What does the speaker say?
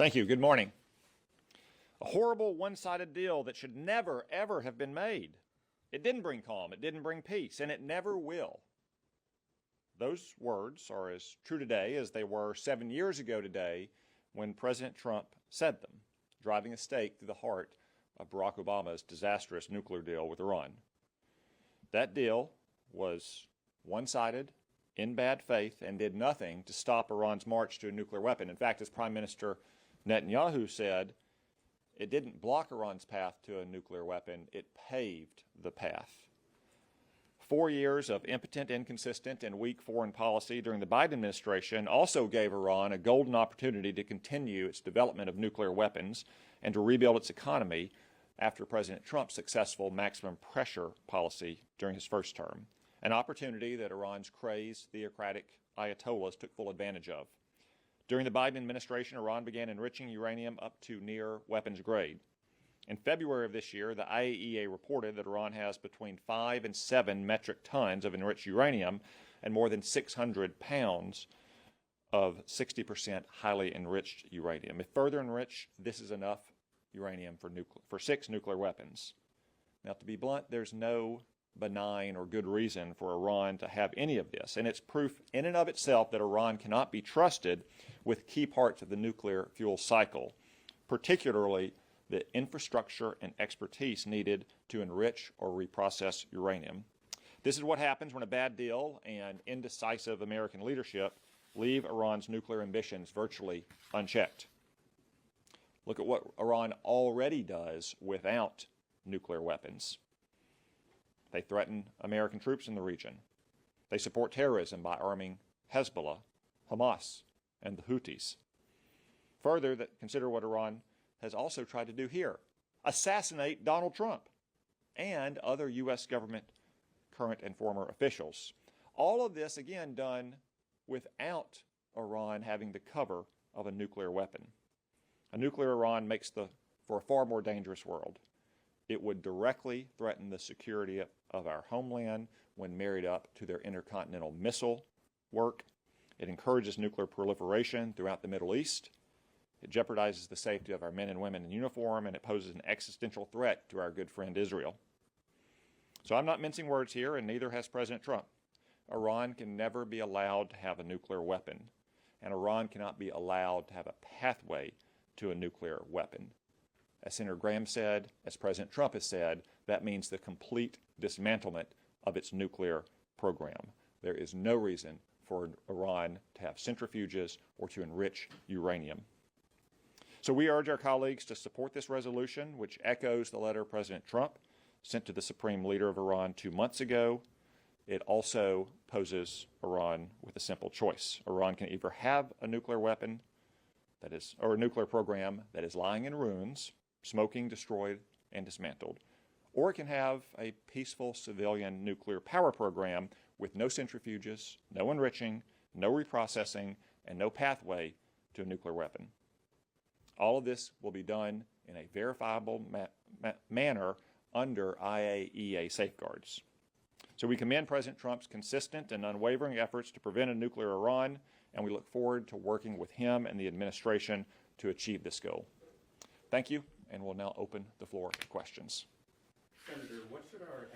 Thank you. Good morning. A horrible one-sided deal that should never, ever have been made. It didn't bring calm, it didn't bring peace, and it never will. Those words are as true today as they were 7 years ago today when President Trump said them, driving a stake through the heart of Barack Obama's disastrous nuclear deal with Iran. That deal was one-sided, in bad faith, and did nothing to stop Iran's march to a nuclear weapon. In fact, as Prime Minister Netanyahu said, it didn't block Iran's path to a nuclear weapon, it paved the path. 4 years of impotent, inconsistent, and weak foreign policy during the Biden administration also gave Iran a golden opportunity to continue its development of nuclear weapons and to rebuild its economy after President Trump's successful maximum pressure policy during his first term, an opportunity that Iran's crazed theocratic ayatollahs took full advantage of. During the Biden administration, Iran began enriching uranium up to near weapons grade. In February of this year, the IAEA reported that Iran has between 5 and 7 metric tons of enriched uranium and more than 600 pounds of 60% highly enriched uranium. If further enriched, this is enough uranium for 6 nuclear weapons. Now, to be blunt, there's no benign or good reason for Iran to have any of this, and it's proof in and of itself that Iran cannot be trusted with key parts of the nuclear fuel cycle, particularly the infrastructure and expertise needed to enrich or reprocess uranium. This is what happens when a bad deal and indecisive American leadership leave Iran's nuclear ambitions virtually unchecked. Look at what Iran already does without nuclear weapons. They threaten American troops in the region. They support terrorism by arming Hezbollah, Hamas, and the Houthis. Further, consider what Iran has also tried to do here: assassinate Donald Trump and other U.S. government current and former officials. All of this, again, done without Iran having the cover of a nuclear weapon. A nuclear Iran makes for a far more dangerous world. It would directly threaten the security of our homeland when married up to their intercontinental missile work. It encourages nuclear proliferation throughout the Middle East. It jeopardizes the safety of our men and women in uniform, and it poses an existential threat to our good friend Israel. So I'm not mincing words here, and neither has President Trump. Iran can never be allowed to have a nuclear weapon, and Iran cannot be allowed to have a pathway to a nuclear weapon. As Senator Graham said, as President Trump has said, that means the complete dismantlement of its nuclear program. There is no reason for Iran to have centrifuges or to enrich uranium. So we urge our colleagues to support this resolution, which echoes the letter President Trump sent to the Supreme Leader of Iran 2 months ago. It also poses Iran with a simple choice. Iran can either have a nuclear weapon or a nuclear program that is lying in ruins, smoking, destroyed, and dismantled, or it can have a peaceful civilian nuclear power program with no centrifuges, no enriching, no reprocessing, and no pathway to a nuclear weapon. All of this will be done in a verifiable manner under IAEA safeguards. So we commend President Trump's consistent and unwavering efforts to prevent a nuclear Iran, and we look forward to working with him and the administration to achieve this goal. Thank you, and we'll now open the floor to questions. Senator, what should our